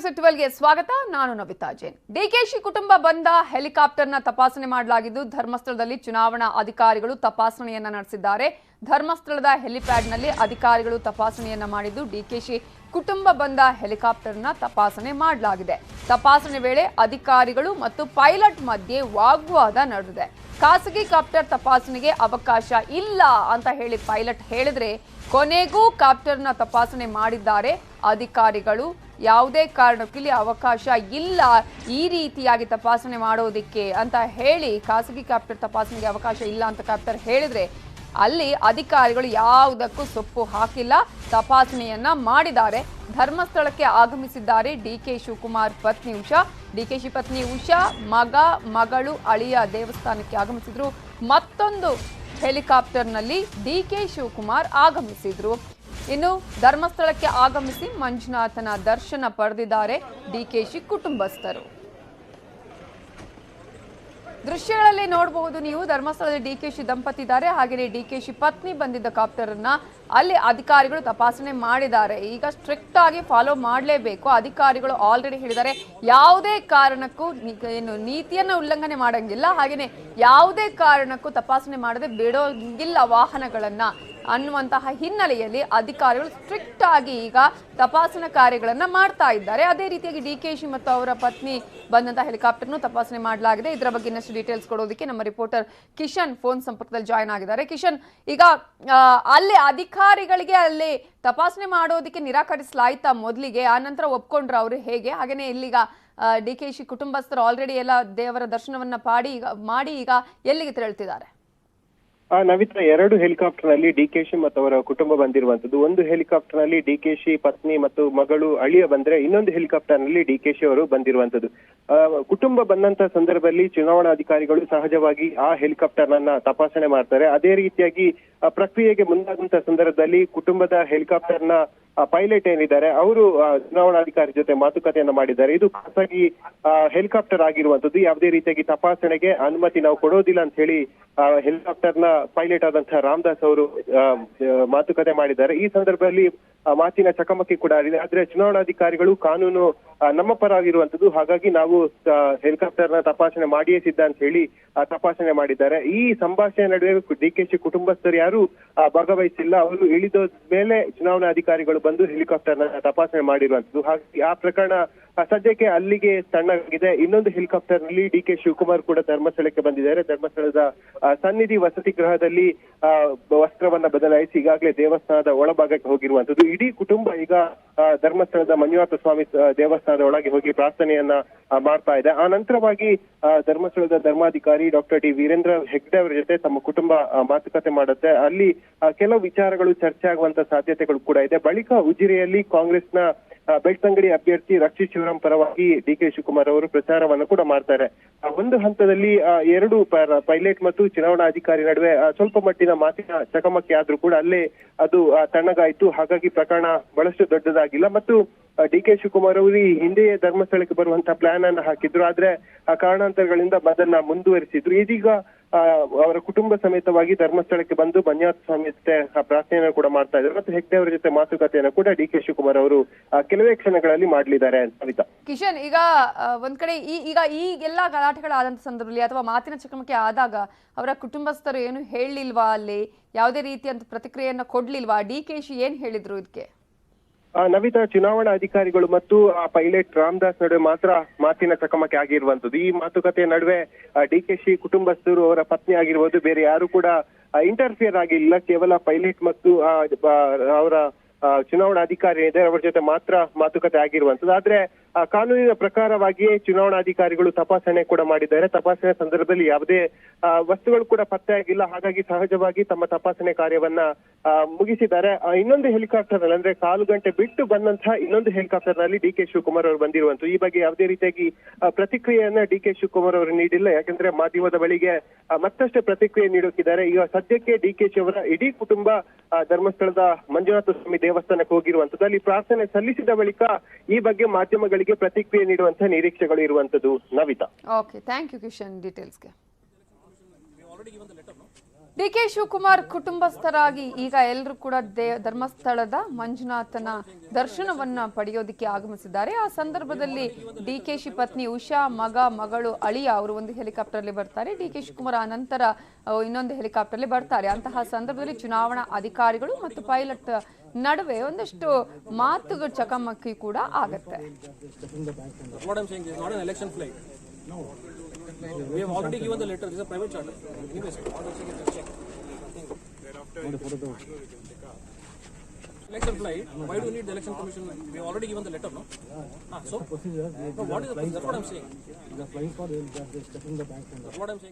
ನ್ಯೂಸ್12ಗೆ ಸ್ವಾಗತ. ನಾನು ನವಿತಾ ಜೈನ್. ಡಿಕೆಶಿ ಕುಟುಂಬ ಬಂದ ಹೆಲಿಕಾಪ್ಟರ್ನ ತಪಾಸಣೆ ಮಾಡಲಾಗಿದ್ದು ಧರ್ಮಸ್ಥಳದಲ್ಲಿ ಚುನಾವಣಾ ಅಧಿಕಾರಿಗಳು ತಪಾಸಣೆಯನ್ನ ನಡೆಸಿದ್ದಾರೆ. ಧರ್ಮಸ್ಥಳದ ಹೆಲಿಪ್ಯಾಡ್ನಲ್ಲಿ ಅಧಿಕಾರಿಗಳು ತಪಾಸಣೆಯನ್ನ ಮಾಡಿದ್ದು ಡಿಕೆಶಿ ಕುಟುಂಬ ಬಂದ ಹೆಲಿಕಾಪ್ಟರ್ನ ತಪಾಸಣೆ ಮಾಡಲಾಗಿದೆ. ತಪಾಸಣೆ ವೇಳೆ ಅಧಿಕಾರಿಗಳು ಮತ್ತು ಪೈಲಟ್ ಮಧ್ಯೆ ವಾಗ್ವಾದ ನಡೆದಿದೆ. ಖಾಸಗಿ ಕಾಪ್ಟರ್ ತಪಾಸಣೆಗೆ ಅವಕಾಶ ಇಲ್ಲ ಅಂತ ಹೇಳಿ ಪೈಲಟ್ ಹೇಳಿದ್ರೆ ಕೊನೆಗೂ ಕಾಪ್ಟರ್ನ ತಪಾಸಣೆ ಮಾಡಿದ್ದಾರೆ ಅಧಿಕಾರಿಗಳು. ಯಾವುದೇ ಕಾರಣಕ್ಕೂ ಇಲ್ಲಿ ಅವಕಾಶ ಇಲ್ಲ ಈ ರೀತಿಯಾಗಿ ತಪಾಸಣೆ ಮಾಡೋದಕ್ಕೆ ಅಂತ ಹೇಳಿ ಖಾಸಗಿ ಕಾಪ್ಟರ್ ತಪಾಸಣೆಗೆ ಅವಕಾಶ ಇಲ್ಲ ಅಂತ ಕಾಪ್ಟರ್ ಹೇಳಿದ್ರೆ ಅಲ್ಲಿ ಅಧಿಕಾರಿಗಳು ಯಾವುದಕ್ಕೂ ಸೊಪ್ಪು ಹಾಕಿಲ್ಲ, ತಪಾಸಣೆಯನ್ನ ಮಾಡಿದ್ದಾರೆ. ಧರ್ಮಸ್ಥಳಕ್ಕೆ ಆಗಮಿಸಿದ್ದಾರೆ ಡಿಕೆ ಶಿವಕುಮಾರ್ ಪತ್ನಿ ಉಷಾ. ಡಿಕೆಶಿ ಪತ್ನಿ ಉಷಾ ಮಗಳು ಅಳಿಯ ದೇವಸ್ಥಾನಕ್ಕೆ ಆಗಮಿಸಿದ್ರು. ಮತ್ತೊಂದು ಹೆಲಿಕಾಪ್ಟರ್ನಲ್ಲಿ ಡಿಕೆ ಶಿವಕುಮಾರ್ ಆಗಮಿಸಿದ್ರು. ಇನ್ನು ಧರ್ಮಸ್ಥಳಕ್ಕೆ ಆಗಮಿಸಿ ಮಂಜುನಾಥನ ದರ್ಶನ ಪಡೆದಿದ್ದಾರೆ ಡಿಕೆಶಿ ಕುಟುಂಬಸ್ಥರು. ದೃಶ್ಯಗಳಲ್ಲಿ ನೋಡಬಹುದು ನೀವು, ಧರ್ಮಸ್ಥಳದಲ್ಲಿ ಡಿಕೆಶಿ ದಂಪತಿ ಇದ್ದಾರೆ, ಹಾಗೆಯೇ ಡಿಕೆಶಿ ಪತ್ನಿ ಬಂದಿದ್ದ ಕಾಪ್ಟರ್ ಅನ್ನ ಅಲ್ಲಿ ಅಧಿಕಾರಿಗಳು ತಪಾಸಣೆ ಮಾಡಿದ್ದಾರೆ. ಈಗ ಸ್ಟ್ರಿಕ್ಟ್ ಆಗಿ ಫಾಲೋ ಮಾಡಲೇಬೇಕು. ಅಧಿಕಾರಿಗಳು ಆಲ್ರೆಡಿ ಹೇಳಿದ್ದಾರೆ ಯಾವುದೇ ಕಾರಣಕ್ಕೂ ಏನು ನೀತಿಯನ್ನ ಉಲ್ಲಂಘನೆ ಮಾಡಂಗಿಲ್ಲ, ಹಾಗೆಯೇ ಯಾವುದೇ ಕಾರಣಕ್ಕೂ ತಪಾಸಣೆ ಮಾಡದೆ ಬಿಡೋಂಗಿಲ್ಲ ವಾಹನಗಳನ್ನ ಅನ್ನುವಂತಹ ಹಿನ್ನೆಲೆಯಲ್ಲಿ ಅಧಿಕಾರಿಗಳು ಸ್ಟ್ರಿಕ್ಟ್ ಆಗಿ ಈಗ ತಪಾಸಣಾ ಕಾರ್ಯಗಳನ್ನ ಮಾಡ್ತಾ ಇದ್ದಾರೆ. ಅದೇ ರೀತಿಯಾಗಿ ಡಿಕೆಶಿ ಮತ್ತು ಅವರ ಪತ್ನಿ ಬಂದಂತಹ ಹೆಲಿಕಾಪ್ಟರ್ನು ತಪಾಸಣೆ ಮಾಡಲಾಗಿದೆ. ಇದರ ಬಗ್ಗೆ ಇನ್ನಷ್ಟು ಡೀಟೇಲ್ಸ್ ಕೊಡೋದಕ್ಕೆ ನಮ್ಮ ರಿಪೋರ್ಟರ್ ಕಿಶನ್ ಫೋನ್ ಸಂಪರ್ಕದಲ್ಲಿ ಜಾಯ್ನ್ ಆಗಿದ್ದಾರೆ. ಕಿಶನ್, ಈಗ ಅಲ್ಲಿ ಅಧಿಕಾರಿಗಳಿಗೆ ಅಲ್ಲಿ ತಪಾಸಣೆ ಮಾಡೋದಕ್ಕೆ ನಿರಾಕರಿಸಲಾಯ್ತಾ ಮೊದಲಿಗೆ, ಆ ನಂತರ ಒಪ್ಕೊಂಡ್ರು ಅವರು ಹೇಗೆ? ಹಾಗೇನೆ ಇಲ್ಲಿಗ ಡಿಕೆಶಿ ಕುಟುಂಬಸ್ಥರು ಆಲ್ರೆಡಿ ಎಲ್ಲ ದೇವರ ದರ್ಶನವನ್ನ ಮಾಡಿ ಈಗ ಎಲ್ಲಿಗೆ ತೆರಳುತ್ತಿದ್ದಾರೆ? ನವಿತಾ, ಎರಡು ಹೆಲಿಕಾಪ್ಟರ್ ನಲ್ಲಿ ಡಿಕೆಶಿ ಮತ್ತು ಅವರ ಕುಟುಂಬ ಬಂದಿರುವಂತದ್ದು. ಒಂದು ಹೆಲಿಕಾಪ್ಟರ್ ನಲ್ಲಿ ಡಿಕೆಶಿ ಪತ್ನಿ ಮತ್ತು ಮಗಳು ಅಳಿಯ ಬಂದ್ರೆ, ಇನ್ನೊಂದು ಹೆಲಿಕಾಪ್ಟರ್ ನಲ್ಲಿ ಡಿಕೆಶಿ ಅವರು ಬಂದಿರುವಂತದ್ದು. ಕುಟುಂಬ ಬಂದಂತ ಸಂದರ್ಭದಲ್ಲಿ ಚುನಾವಣಾಧಿಕಾರಿಗಳು ಸಹಜವಾಗಿ ಆ ಹೆಲಿಕಾಪ್ಟರ್ ನನ್ನ ತಪಾಸಣೆ ಮಾಡ್ತಾರೆ. ಅದೇ ರೀತಿಯಾಗಿ ಪ್ರಕ್ರಿಯೆಗೆ ಮುಂದಾದಂತ ಸಂದರ್ಭದಲ್ಲಿ ಕುಟುಂಬದ ಹೆಲಿಕಾಪ್ಟರ್ನ ಪೈಲಟ್ ಏನಿದ್ದಾರೆ ಅವರು ಚುನಾವಣಾಧಿಕಾರಿ ಜೊತೆ ಮಾತುಕತೆಯನ್ನ ಮಾಡಿದ್ದಾರೆ. ಇದು ಖಾಸಗಿ ಹೆಲಿಕಾಪ್ಟರ್ ಆಗಿರುವಂತದ್ದು, ಯಾವುದೇ ರೀತಿಯಾಗಿ ತಪಾಸಣೆಗೆ ಅನುಮತಿ ನಾವು ಕೊಡೋದಿಲ್ಲ ಅಂತ ಹೇಳಿ ಹೆಲಿಕಾಪ್ಟರ್ನ ಪೈಲಟ್ ಆದಂತಹ ರಾಮದಾಸ್ ಅವರು ಮಾತುಕತೆ ಮಾಡಿದ್ದಾರೆ. ಈ ಸಂದರ್ಭದಲ್ಲಿ ಮಾತಿನ ಚಕಮಕಿ ಕೂಡ ಆಗಿದೆ. ಆದ್ರೆ ಚುನಾವಣಾಧಿಕಾರಿಗಳು ಕಾನೂನು ನಮ್ಮ ಪರ ಆಗಿರುವಂತದ್ದು, ಹಾಗಾಗಿ ನಾವು ಹೆಲಿಕಾಪ್ಟರ್ನ ತಪಾಸಣೆ ಮಾಡಿಯೇ ಸಿದ್ಧ ಅಂತ ಹೇಳಿ ತಪಾಸಣೆ ಮಾಡಿದ್ದಾರೆ. ಈ ಸಂಭಾಷಣೆ ನಡುವೆ ಡಿಕೆಶಿ ಕುಟುಂಬಸ್ಥರು ಯಾರು ಭಾಗವಹಿಸಿಲ್ಲ. ಅವರು ಇಳಿದ ಮೇಲೆ ಚುನಾವಣಾಧಿಕಾರಿಗಳು ಬಂದು ಹೆಲಿಕಾಪ್ಟರ್ನ ತಪಾಸಣೆ ಮಾಡಿರುವಂತದ್ದು. ಹಾಗಾಗಿ ಆ ಪ್ರಕರಣ ಸದ್ಯಕ್ಕೆ ಅಲ್ಲಿಗೆ ತಣ್ಣಗಿದೆ. ಇನ್ನೊಂದು ಹೆಲಿಕಾಪ್ಟರ್ ನಲ್ಲಿ ಡಿಕೆ ಶಿವಕುಮಾರ್ ಕೂಡ ಧರ್ಮಸ್ಥಳಕ್ಕೆ ಬಂದಿದ್ದಾರೆ. ಧರ್ಮಸ್ಥಳದ ಸನ್ನಿಧಿ ವಸತಿ ಗೃಹದಲ್ಲಿ ವಸ್ತ್ರವನ್ನ ಬದಲಾಯಿಸಿ ಈಗಾಗಲೇ ದೇವಸ್ಥಾನದ ಒಳಭಾಗಕ್ಕೆ ಹೋಗಿರುವಂತದ್ದು. ಇಡೀ ಕುಟುಂಬ ಈಗ ಧರ್ಮಸ್ಥಳದ ಮಂಜುನಾಥ ಸ್ವಾಮಿ ದೇವಸ್ಥಾನದ ಒಳಗೆ ಹೋಗಿ ಪ್ರಾರ್ಥನೆಯನ್ನ ಮಾಡ್ತಾ ಇದೆ. ಆ ನಂತರವಾಗಿ ಧರ್ಮಸ್ಥಳದ ಧರ್ಮಾಧಿಕಾರಿ ಡಾಕ್ಟರ್ ಡಿ ವೀರೇಂದ್ರ ಹೆಗ್ಡೆ ಅವರ ಜೊತೆ ತಮ್ಮ ಕುಟುಂಬ ಮಾತುಕತೆ ಮಾಡುತ್ತೆ. ಅಲ್ಲಿ ಕೆಲವು ವಿಚಾರಗಳು ಚರ್ಚೆ ಆಗುವಂತ ಸಾಧ್ಯತೆಗಳು ಕೂಡ ಇದೆ. ಬಳಿಕ ಉಜಿರೆಯಲ್ಲಿ ಕಾಂಗ್ರೆಸ್ನ ಬೆಳ್ತಂಗಡಿ ಅಭ್ಯರ್ಥಿ ರಕ್ಷಿತ್ ಶಿವರಾಮ್ ಪರವಾಗಿ ಡಿಕೆ ಶಿವಕುಮಾರ್ ಅವರು ಪ್ರಚಾರವನ್ನು ಕೂಡ ಮಾಡ್ತಾರೆ. ಒಂದು ಹಂತದಲ್ಲಿ ಎರಡು ಪೈಲಟ್ ಮತ್ತು ಚುನಾವಣಾಧಿಕಾರಿ ನಡುವೆ ಸ್ವಲ್ಪ ಮಟ್ಟಿನ ಮಾತಿನ ಚಕಮಕಿ ಆದ್ರೂ ಕೂಡ ಅಲ್ಲೇ ಅದು ತಣ್ಣಗಾಯಿತು. ಹಾಗಾಗಿ ಪ್ರಕರಣ ಬಹಳಷ್ಟು ದೊಡ್ಡದಾಗಿಲ್ಲ. ಮತ್ತು ಡಿಕೆ ಶಿವಕುಮಾರ್ ಅವರು ಈ ಹಿಂದೆಯೇ ಧರ್ಮಸ್ಥಳಕ್ಕೆ ಬರುವಂತಹ ಪ್ಲಾನ್ ಅನ್ನು ಹಾಕಿದ್ರು. ಆದ್ರೆ ಆ ಕಾರಣಾಂತರಗಳಿಂದ ಅದನ್ನ ಮುಂದುವರಿಸಿದ್ರು. ಇದೀಗ ಅವರ ಕುಟುಂಬ ಸಮೇತವಾಗಿ ಧರ್ಮಸ್ಥಳಕ್ಕೆ ಬಂದು ಮಂಜುನಾಥ ಸ್ವಾಮಿ ಜೊತೆ ಪ್ರಾರ್ಥನೆಯನ್ನು ಕೂಡ ಮಾಡ್ತಾ ಇದ್ದಾರೆ. ಮತ್ತು ಹೆಗ್ಡೆ ಅವರ ಜೊತೆ ಮಾತುಕತೆಯನ್ನು ಕೂಡ ಡಿಕೆ ಶಿವಕುಮಾರ್ ಅವರು ಕೆಲವೇ ಕ್ಷಣಗಳಲ್ಲಿ ಮಾಡಲಿದ್ದಾರೆ ಅಂತ. ಕಿಶನ್, ಈಗ ಒಂದ್ ಕಡೆ ಈಗ ಈ ಎಲ್ಲಾ ಗಲಾಟೆಗಳಾದಂತ ಸಂದರ್ಭದಲ್ಲಿ ಅಥವಾ ಮಾತಿನ ಚಕಮಕಿ ಆದಾಗ ಅವರ ಕುಟುಂಬಸ್ಥರು ಏನು ಹೇಳಿಲ್ವಾ? ಅಲ್ಲಿ ಯಾವುದೇ ರೀತಿಯಂತ ಪ್ರತಿಕ್ರಿಯೆಯನ್ನ ಕೊಡ್ಲಿಲ್ವಾ? ಡಿಕೆಶಿ ಏನ್ ಹೇಳಿದ್ರು ಇದಕ್ಕೆ? ನವಿತಾ, ಚುನಾವಣಾ ಅಧಿಕಾರಿಗಳು ಮತ್ತು ಆ ಪೈಲಟ್ ರಾಮದಾಸ್ ನಡುವೆ ಮಾತ್ರ ಮಾತಿನ ಚಕಮಕಿ ಆಗಿರುವಂತದ್ದು. ಈ ಮಾತುಕತೆಯ ನಡುವೆ ಡಿಕೆಶಿ ಕುಟುಂಬಸ್ಥರು, ಅವರ ಪತ್ನಿ ಆಗಿರ್ಬೋದು, ಬೇರೆ ಯಾರು ಕೂಡ ಇಂಟರ್ಫಿಯರ್ ಆಗಿಲ್ಲ. ಕೇವಲ ಪೈಲಟ್ ಮತ್ತು ಅವರ ಚುನಾವಣಾಧಿಕಾರಿ ಇದೆ ಅವರ ಜೊತೆ ಮಾತ್ರ ಮಾತುಕತೆ ಆಗಿರುವಂತದ್ದು. ಆದ್ರೆ ಕಾನೂನಿನ ಪ್ರಕಾರವಾಗಿಯೇ ಚುನಾವಣಾಧಿಕಾರಿಗಳು ತಪಾಸಣೆ ಕೂಡ ಮಾಡಿದ್ದಾರೆ. ತಪಾಸಣೆ ಸಂದರ್ಭದಲ್ಲಿ ಯಾವುದೇ ವಸ್ತುಗಳು ಕೂಡ ಪತ್ತೆ ಆಗಿಲ್ಲ. ಹಾಗಾಗಿ ಸಹಜವಾಗಿ ತಮ್ಮ ತಪಾಸಣೆ ಕಾರ್ಯವನ್ನ ಮುಗಿಸಿದ್ದಾರೆ. ಇನ್ನೊಂದು ಹೆಲಿಕಾಪ್ಟರ್ ನಲ್ಲಿ, ಅಂದ್ರೆ ಕಾಲು ಗಂಟೆ ಬಿಟ್ಟು ಬಂದಂತಹ ಇನ್ನೊಂದು ಹೆಲಿಕಾಪ್ಟರ್ ನಲ್ಲಿ ಡಿಕೆ ಶಿವಕುಮಾರ್ ಅವರು ಬಂದಿರುವಂತದ್ದು. ಈ ಬಗ್ಗೆ ಯಾವುದೇ ರೀತಿಯಾಗಿ ಪ್ರತಿಕ್ರಿಯೆಯನ್ನ ಡಿಕೆ ಶಿವಕುಮಾರ್ ಅವರು ನೀಡಿಲ್ಲ. ಯಾಕಂದ್ರೆ ಮಾಧ್ಯಮದ ಬಳಿಗೆ ಮತ್ತಷ್ಟು ಪ್ರತಿಕ್ರಿಯೆ ನೀಡುತ್ತಿದ್ದಾರೆ. ಈಗ ಸದ್ಯಕ್ಕೆ ಡಿಕೆಶಿ ಅವರ ಇಡೀ ಕುಟುಂಬ ಧರ್ಮಸ್ಥಳದ ಮಂಜುನಾಥ ಸ್ವಾಮಿ ದೇವಸ್ಥಾನಕ್ಕೆ ಹೋಗಿರುವಂತದ್ದು. ಅಲ್ಲಿ ಪ್ರಾರ್ಥನೆ ಸಲ್ಲಿಸಿದ ಬಳಿಕ ಈ ಬಗ್ಗೆ ಮಾಧ್ಯಮಗಳಿಗೆ ಪ್ರತಿಕ್ರಿಯೆ ನೀಡುವಂತಹ ನಿರೀಕ್ಷೆಗಳು ಇರುವಂತದ್ದು. Navitha, okay, thank you Kishan ಡೀಟೇಲ್ಸ್ಗೆ. ಡಿಕೆ ಶಿವಕುಮಾರ್ ಕುಟುಂಬಸ್ಥರಾಗಿ ಈಗ ಎಲ್ಲರೂ ಕೂಡ ಧರ್ಮಸ್ಥಳದ ಮಂಜುನಾಥನ ದರ್ಶನವನ್ನ ಪಡೆಯೋದಕ್ಕೆ ಆಗಮಿಸಿದ್ದಾರೆ. ಆ ಸಂದರ್ಭದಲ್ಲಿ ಡಿಕೆಶಿ ಪತ್ನಿ ಉಷಾ, ಮಗಳು ಅಳಿಯ ಅವರು ಒಂದು ಹೆಲಿಕಾಪ್ಟರ್ ಅಲ್ಲಿ ಬರ್ತಾರೆ. ಡಿಕೆ ಶಿವಕುಮಾರ್ ಆ ನಂತರ ಇನ್ನೊಂದು ಹೆಲಿಕಾಪ್ಟರ್ ಅಲ್ಲಿ ಬರ್ತಾರೆ. ಅಂತಹ ಸಂದರ್ಭದಲ್ಲಿ ಚುನಾವಣಾ ಅಧಿಕಾರಿಗಳು ಮತ್ತು ಪೈಲಟ್ ನಡುವೆ ಒಂದಷ್ಟು ಮಾತುಗಳು ಚಕಮಕಿ ಕೂಡ ಆಗತ್ತೆ. We have already given the letter. This is a private charter. Election flight. Why do you need the election commission? We have already given the letter, no? So, no, what is the? That's what I'm saying. The flying squad will just step in the bank. That's what I'm saying.